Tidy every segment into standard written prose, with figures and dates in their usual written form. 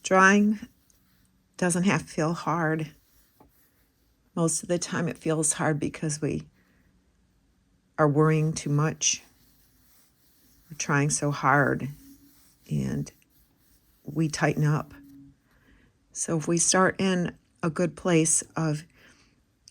Drawing doesn't have to feel hard. Most of the time it feels hard because we are worrying too much. We're trying so hard and we tighten up. So if we start in a good place of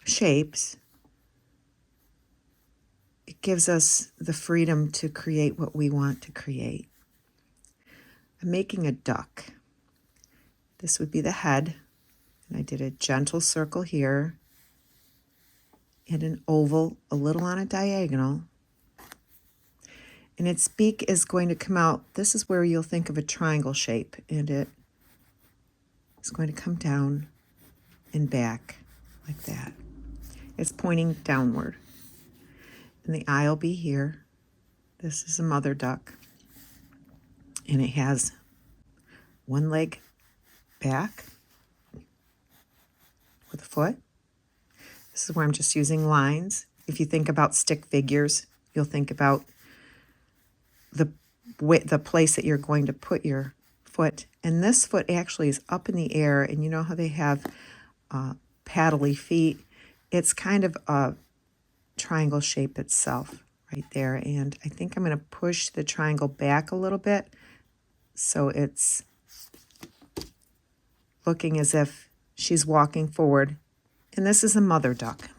shapes, it gives us the freedom to create what we want to create. I'm making a duck. This would be the head, and I did a gentle circle here and an oval a little on a diagonal. And its beak is going to come out. This is where you'll think of a triangle shape, and it is going to come down and back like that. It's pointing downward. And the eye will be here. This is a mother duck. And it has one leg back with a foot. This is where I'm just using lines. If you think about stick figures, you'll think about the place that you're going to put your foot. And this foot actually is up in the air, and you know how they have paddly feet? It's kind of a triangle shape itself right there. And I think I'm going to push the triangle back a little bit so it's looking as if she's walking forward. And this is a mother duck.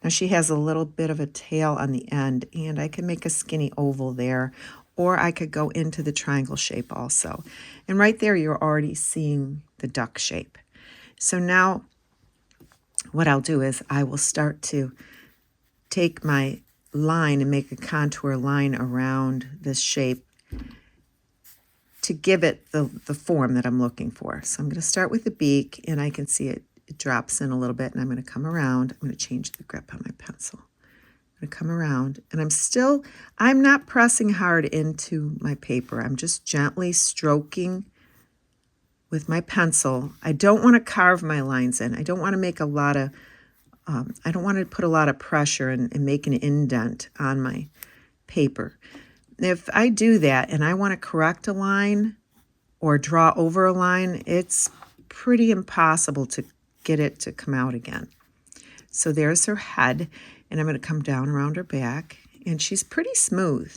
Now she has a little bit of a tail on the end, and I can make a skinny oval there, or I could go into the triangle shape also. And right there you're already seeing the duck shape. So now what I'll do is I will start to take my line and make a contour line around this shape to give it the form that I'm looking for. So I'm going to start with the beak, and I can see it drops in a little bit, and I'm going to come around. I'm going to change the grip on my pencil. I'm going to come around, and I'm not pressing hard into my paper. I'm just gently stroking with my pencil. I don't want to carve my lines in. I don't want to make a lot of, I don't want to put a lot of pressure and make an indent on my paper. If I do that and I want to correct a line or draw over a line, it's pretty impossible to get it to come out again. So there's her head, and I'm going to come down around her back, and she's pretty smooth.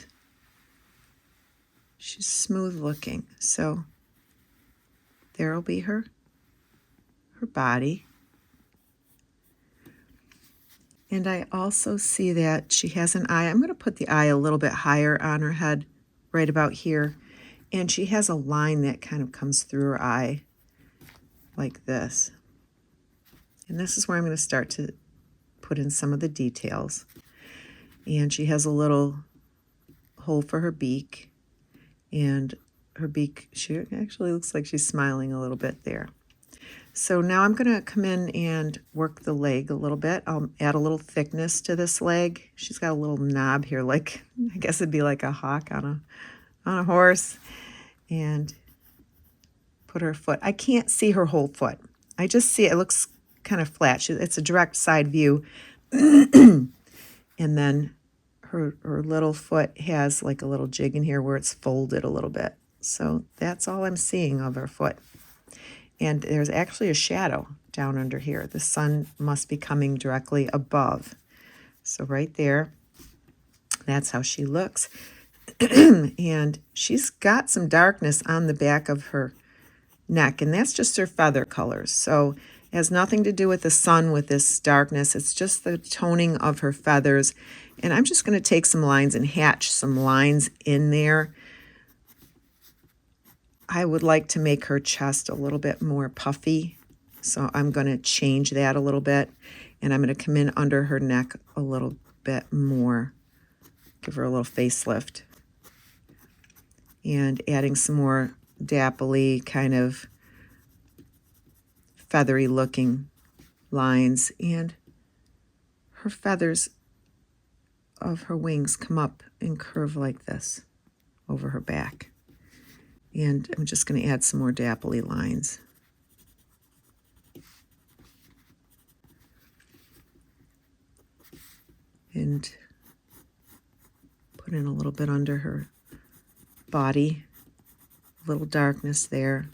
She's smooth looking. So there'll be her body. And I also see that she has an eye. I'm going to put the eye a little bit higher on her head, right about here. And she has a line that kind of comes through her eye like this. And this is where I'm going to start to put in some of the details. And she has a little hole for her beak. And her beak, she actually looks like she's smiling a little bit there. So now I'm going to come in and work the leg a little bit. I'll add a little thickness to this leg. She's got a little knob here, like I guess it'd be like a hawk on a horse. And put her foot. I can't see her whole foot. I just see it looks kind of flat. It's a direct side view. And then her little foot has like a little jig in here where it's folded a little bit. So that's all I'm seeing of her foot. And there's actually a shadow down under here. The sun must be coming directly above. So right there, that's how she looks. And she's got some darkness on the back of her neck, and that's just her feather colors. So it has nothing to do with the sun with this darkness. It's just the toning of her feathers. And I'm just going to take some lines and hatch some lines in there. I would like to make her chest a little bit more puffy, so I'm going to change that a little bit, and I'm going to come in under her neck a little bit more, give her a little facelift, and adding some more dappley kind of feathery looking lines, and her feathers of her wings come up and curve like this over her back. And I'm just going to add some more dappley lines. And put in a little bit under her body, a little darkness there.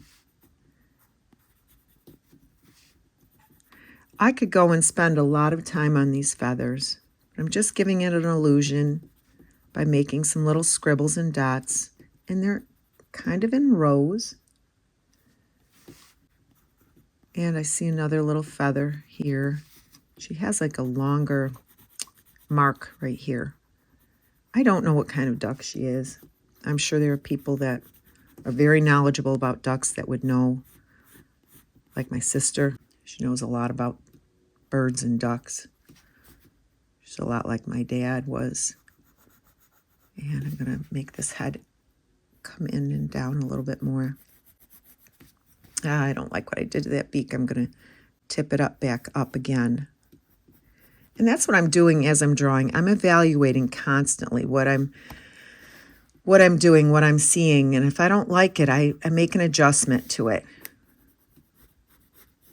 I could go and spend a lot of time on these feathers. I'm just giving it an illusion by making some little scribbles and dots, and they're kind of in rows. And I see another little feather here. She has like a longer mark right here. I don't know what kind of duck she is. I'm sure there are people that are very knowledgeable about ducks that would know, like my sister. She knows a lot about birds and ducks. She's a lot like my dad was. And I'm going to make this head come in and down a little bit more. I don't like what I did to that beak. I'm going to tip it up, back up again. And that's what I'm doing as I'm drawing. I'm evaluating constantly what I'm doing, what I'm seeing. And if I don't like it, I make an adjustment to it.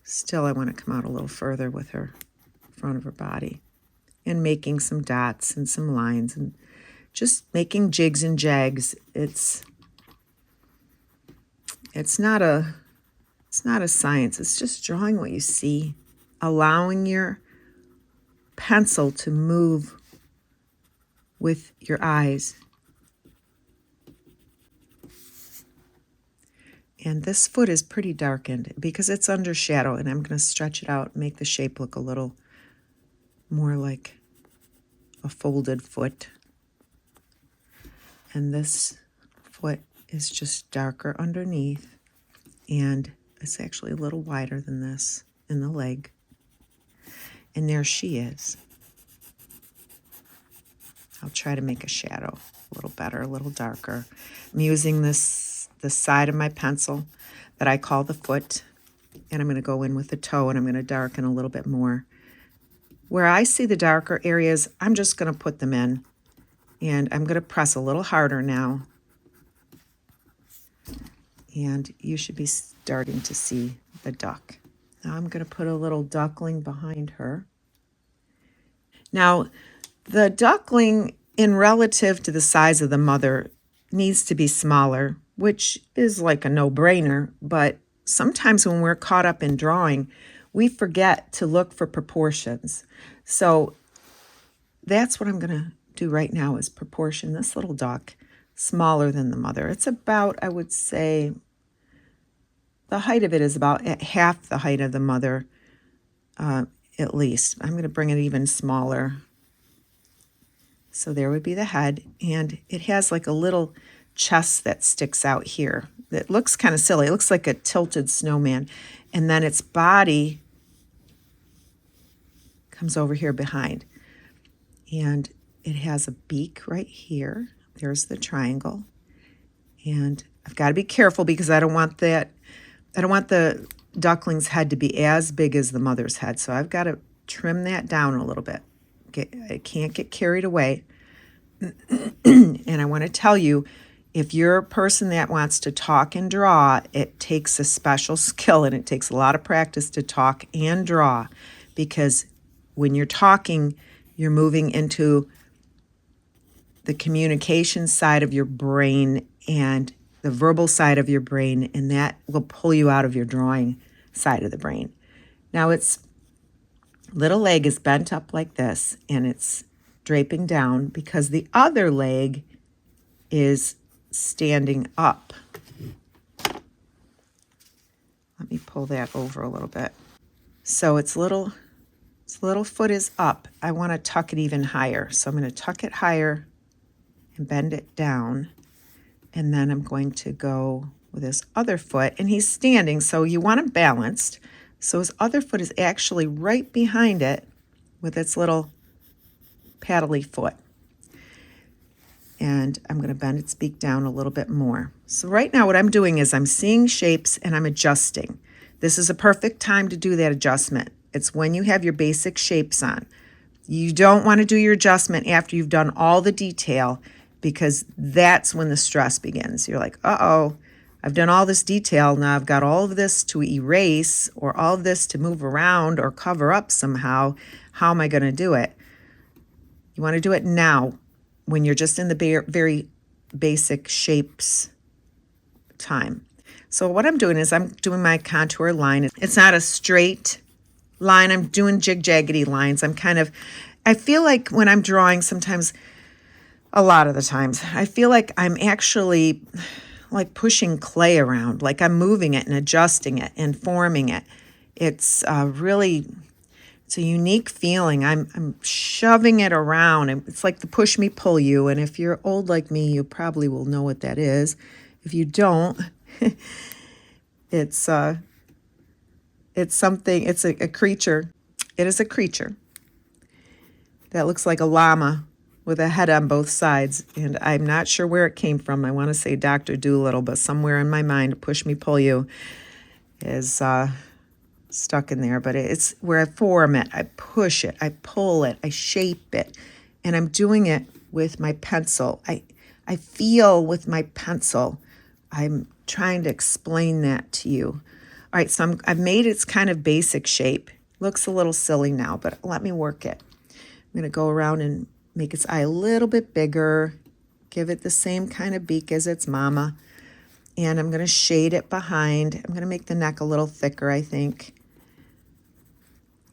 Still, I want to come out a little further with her front of her body and making some dots and some lines and just making jigs and jags. It's not a science. It's just drawing what you see, allowing your pencil to move with your eyes. And this foot is pretty darkened because it's under shadow, and I'm going to stretch it out and make the shape look a little more like a folded foot. And this foot is just darker underneath, and it's actually a little wider than this in the leg. And there she is. I'll try to make a shadow a little better, a little darker. I'm using the side of my pencil that I call the foot, and I'm going to go in with the toe, and I'm going to darken a little bit more. Where I see the darker areas, I'm just going to put them in, and I'm going to press a little harder now. And you should be starting to see the duck. Now I'm going to put a little duckling behind her. Now, the duckling, in relative to the size of the mother, needs to be smaller, which is like a no-brainer, but sometimes when we're caught up in drawing, we forget to look for proportions. So that's what I'm going to do right now, is proportion this little duck smaller than the mother. It's about, I would say, the height of it is about at half the height of the mother, at least. I'm going to bring it even smaller. So there would be the head, and it has like a little chest that sticks out here. That looks kind of silly. It looks like a tilted snowman. And then its body comes over here behind. And it has a beak right here. There's the triangle. And I've got to be careful because I don't want the duckling's head to be as big as the mother's head. So I've got to trim that down a little bit. I can't get carried away. And I want to tell you, if you're a person that wants to talk and draw, it takes a special skill, and it takes a lot of practice to talk and draw, because when you're talking, you're moving into the communication side of your brain and the verbal side of your brain, and that will pull you out of your drawing side of the brain. Now, its little leg is bent up like this, and it's draping down because the other leg is standing up. Let me pull that over a little bit. So its little foot is up. I want to tuck it even higher. So I'm going to tuck it higher and bend it down. And then I'm going to go with his other foot, and he's standing, so you want him balanced. So his other foot is actually right behind it with its little paddly foot. And I'm going to bend its beak down a little bit more. So right now what I'm doing is I'm seeing shapes and I'm adjusting. This is a perfect time to do that adjustment. It's when you have your basic shapes on. You don't want to do your adjustment after you've done all the detail, because that's when the stress begins. You're like, uh-oh, I've done all this detail. Now I've got all of this to erase, or all of this to move around or cover up somehow. How am I going to do it? You want to do it now, when you're just in the very basic shapes time. So what I'm doing is I'm doing my contour line. It's not a straight line. I'm doing jig-jaggedy lines. I feel like when I'm drawing sometimes, a lot of the times, I feel like I'm actually like pushing clay around, like I'm moving it and adjusting it and forming it. It's it's a unique feeling. I'm shoving it around. It's like the push me, pull you. And if you're old like me, you probably will know what that is. If you don't, it's something. It's a creature. It is a creature that looks like a llama with a head on both sides. And I'm not sure where it came from. I want to say Dr. Dolittle, but somewhere in my mind, push me, pull you is stuck in there. But it's where I form it, I push it, I pull it, I shape it. And I'm doing it with my pencil. I feel with my pencil. I'm trying to explain that to you. All right, so I've made its kind of basic shape. Looks a little silly now, but let me work it. I'm going to go around and make its eye a little bit bigger, give it the same kind of beak as its mama, and I'm going to shade it behind. I'm going to make the neck a little thicker, I think.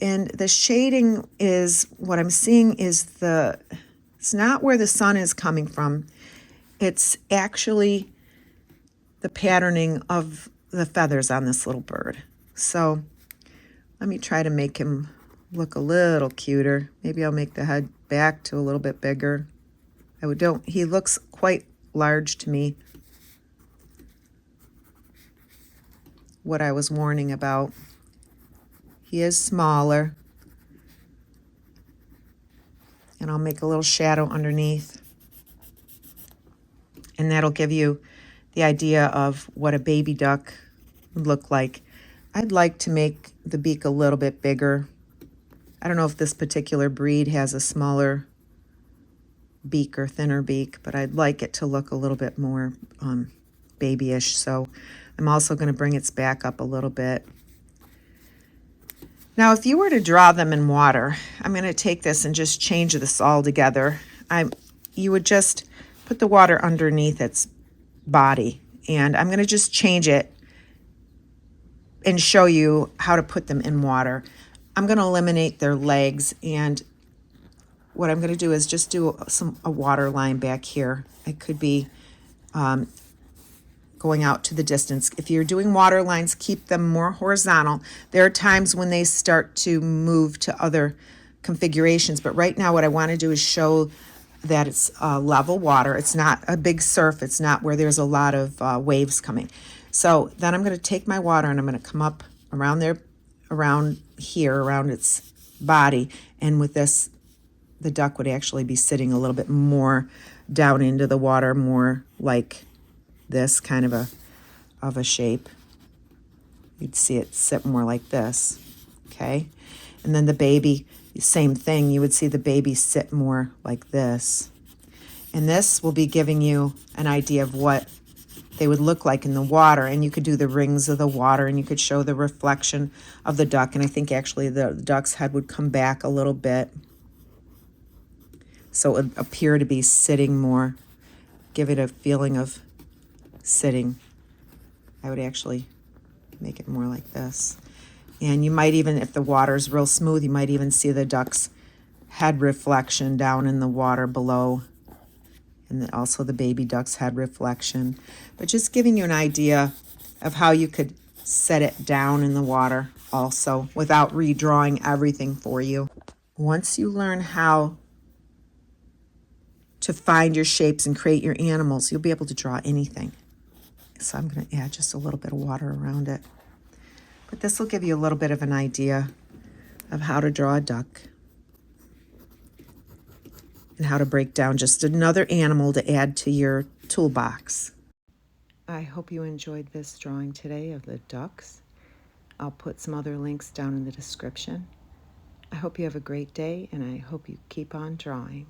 And the shading is, what I'm seeing is it's not where the sun is coming from. It's actually the patterning of the feathers on this little bird. So let me try to make him look a little cuter. Maybe I'll make the head back to a little bit bigger. He looks quite large to me. What I was warning about. He is smaller. And I'll make a little shadow underneath. And that'll give you the idea of what a baby duck would look like. I'd like to make the beak a little bit bigger. I don't know if this particular breed has a smaller beak or thinner beak, but I'd like it to look a little bit more babyish. So I'm also going to bring its back up a little bit. Now, if you were to draw them in water, I'm going to take this and just change this all together. You would just put the water underneath its body, and I'm going to just change it and show you how to put them in water. I'm going to eliminate their legs, and what I'm going to do is just do a water line back here. It could be going out to the distance. If you're doing water lines, keep them more horizontal. There are times when they start to move to other configurations, but right now what I want to do is show that it's level water. It's not a big surf. It's not where there's a lot of waves coming. So then I'm going to take my water and I'm going to come up around there, around here, around its body, and with this, the duck would actually be sitting a little bit more down into the water, more like this kind of a shape. You'd see it sit more like this, okay? And then the baby, same thing. You would see the baby sit more like this. And this will be giving you an idea of what they would look like in the water. And you could do the rings of the water, and you could show the reflection of the duck. And I think actually the duck's head would come back a little bit, so it would appear to be sitting more, give it a feeling of sitting. I would actually make it more like this. And you might even, if the water's real smooth, you might even see the duck's head reflection down in the water below. And then also the baby duck's head reflection. But just giving you an idea of how you could set it down in the water also without redrawing everything for you. Once you learn how to find your shapes and create your animals, you'll be able to draw anything. So I'm going to add just a little bit of water around it. But this will give you a little bit of an idea of how to draw a duck and how to break down just another animal to add to your toolbox. I hope you enjoyed this drawing today of the ducks. I'll put some other links down in the description. I hope you have a great day, and I hope you keep on drawing.